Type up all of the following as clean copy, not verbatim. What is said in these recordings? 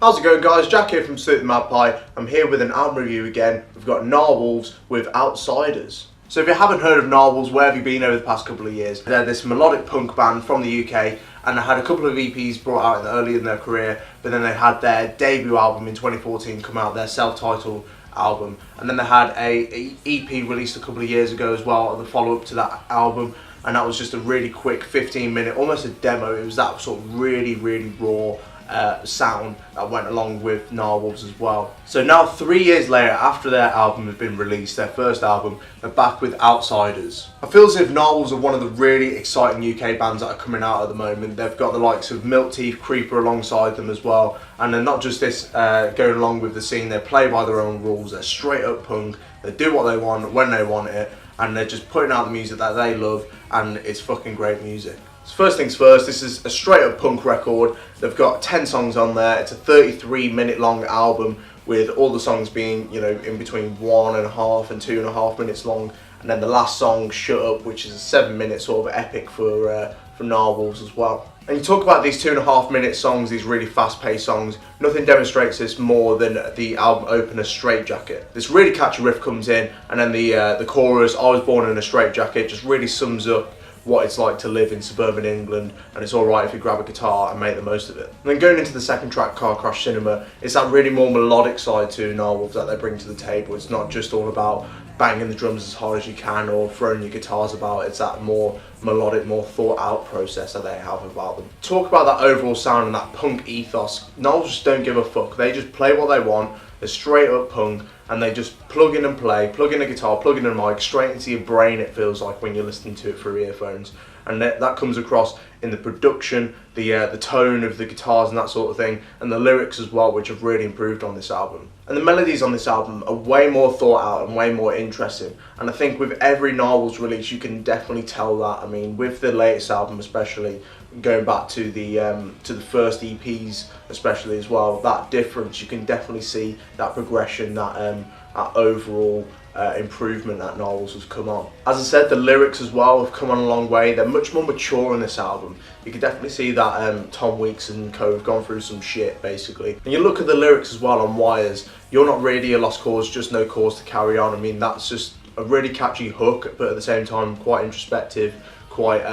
How's it going, guys? Jack here from the Magpie. I'm here with an album review again. We've got Gnarwolves with Outsiders. So if you haven't heard of Gnarwolves, where have you been over the past couple of years? They're this melodic punk band from the UK, and they had a couple of EPs brought out early in their career, but then they had their debut album in 2014 come out, their self-titled album, and then they had a EP released a couple of years ago as well, the follow-up to that album, and that was just a really quick 15-minute, almost a demo. It was that sort of really raw sound that went along with Gnarwolves as well. So now 3 years later, after their album has been released, their first album, they're back with Outsiders. I feel as if Gnarwolves are one of the really exciting UK bands that are coming out at the moment. They've got the likes of Milk Teeth, Creeper alongside them as well, and they're not just this going along with the scene, they play by their own rules. They're straight up punk, they do what they want when they want it, and they're just putting out the music that they love, and it's fucking great music. So first things first, this is a straight up punk record. They've got 10 songs on there. It's a 33-minute long album with all the songs being, you know, in between 1.5 and 2.5 minutes long. And then the last song, Shut Up, which is a 7-minute sort of epic for Gnarwolves as well. And you talk about these 2.5-minute songs, these really fast-paced songs, nothing demonstrates this more than the album opener, Straitjacket. This really catchy riff comes in, and then the chorus, I was born in a straitjacket, just really sums up what it's like to live in suburban England, and it's alright if you grab a guitar and make the most of it. And then going into the second track, Car Crash Cinema, it's that really more melodic side to Gnarwolves that they bring to the table. It's not just all about banging the drums as hard as you can or throwing your guitars about. It's that more melodic, more thought out process that they have about them. Talk about that overall sound and that punk ethos. Gnarwolves just don't give a fuck. They just play what they want. They're straight up punk, and they just plug in and play, plug in a guitar, plug in a mic, straight into your brain, it feels like, when you're listening to it through earphones. And that comes across in the production, the tone of the guitars and that sort of thing, and the lyrics as well, which have really improved on this album. And the melodies on this album are way more thought out and way more interesting. And I think with every Gnarwolves release, you can definitely tell that. I mean, with the latest album especially, going back to the first EPs especially as well, that difference, you can definitely see that progression, that overall improvement that Gnarwolves has come on. As I said, the lyrics as well have come on a long way. They're much more mature in this album. You can definitely see that Tom Weeks and co have gone through some shit, basically. And you look at the lyrics as well on Wires, you're not really a lost cause, just no cause to carry on. I mean, that's just a really catchy hook, but at the same time quite introspective, quite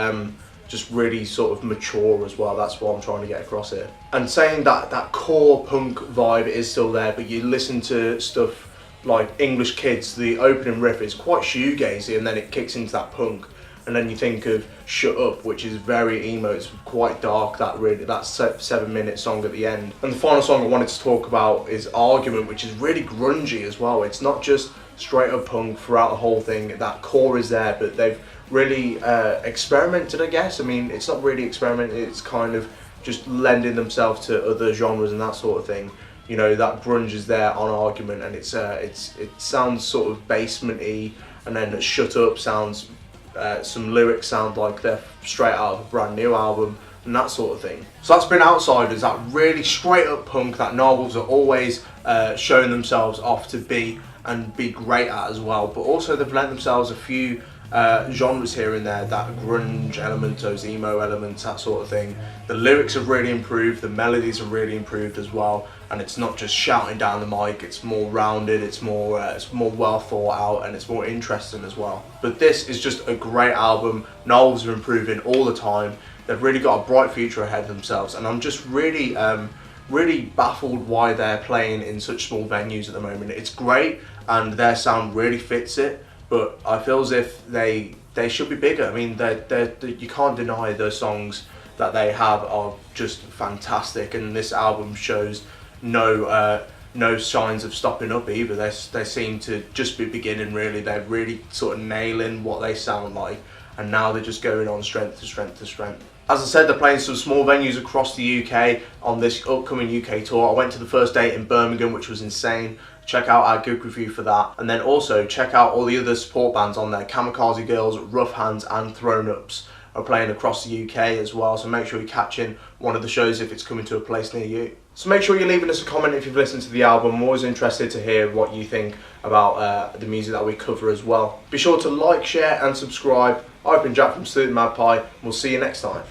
just really sort of mature as well. That's what I'm trying to get across here. And saying that that core punk vibe is still there, but you listen to stuff like English Kids, the opening riff is quite shoegazy, and then it kicks into that punk. And then you think of Shut Up, which is very emo, it's quite dark, that 7-minute song at the end. And the final song I wanted to talk about is Argument, which is really grungy as well. It's not just straight up punk throughout the whole thing, that core is there, but they've really experimented, I guess. I mean, it's not really experimented, it's kind of just lending themselves to other genres and that sort of thing. You know, that grunge is there on Argument, and it sounds sort of basement-y, and then Shut Up sounds, some lyrics sound like they're straight out of a brand new album, and that sort of thing. So that's been Outsiders, that really straight up punk that Gnarwolves are always showing themselves off to be, and be great at as well. But also they've lent themselves a few genres here and there, that grunge element, those emo elements, that sort of thing. The lyrics have really improved, the melodies have really improved as well, and it's not just shouting down the mic, it's more rounded, it's more well thought out, and it's more interesting as well. But this is just a great album. Gnarwolves are improving all the time. They've really got a bright future ahead of themselves, and I'm just really really baffled why they're playing in such small venues at the moment. It's great, and their sound really fits it, but I feel as if they should be bigger. I mean, you can't deny the songs that they have are just fantastic, and this album shows no signs of stopping up either. They seem to just be beginning, really. They're really sort of nailing what they sound like, and now they're just going on strength to strength to strength. As I said, they're playing some small venues across the UK on this upcoming UK tour. I went to the first date in Birmingham, which was insane. Check out our gig review for that. And then also check out all the other support bands on there. Kamikaze Girls, Rough Hands and Thrown Ups are playing across the UK as well. So make sure you catch in one of the shows if it's coming to a place near you. So make sure you're leaving us a comment if you've listened to the album. I'm always interested to hear what you think about the music that we cover as well. Be sure to like, share and subscribe. I've been Jack from the Magpie, and we'll see you next time.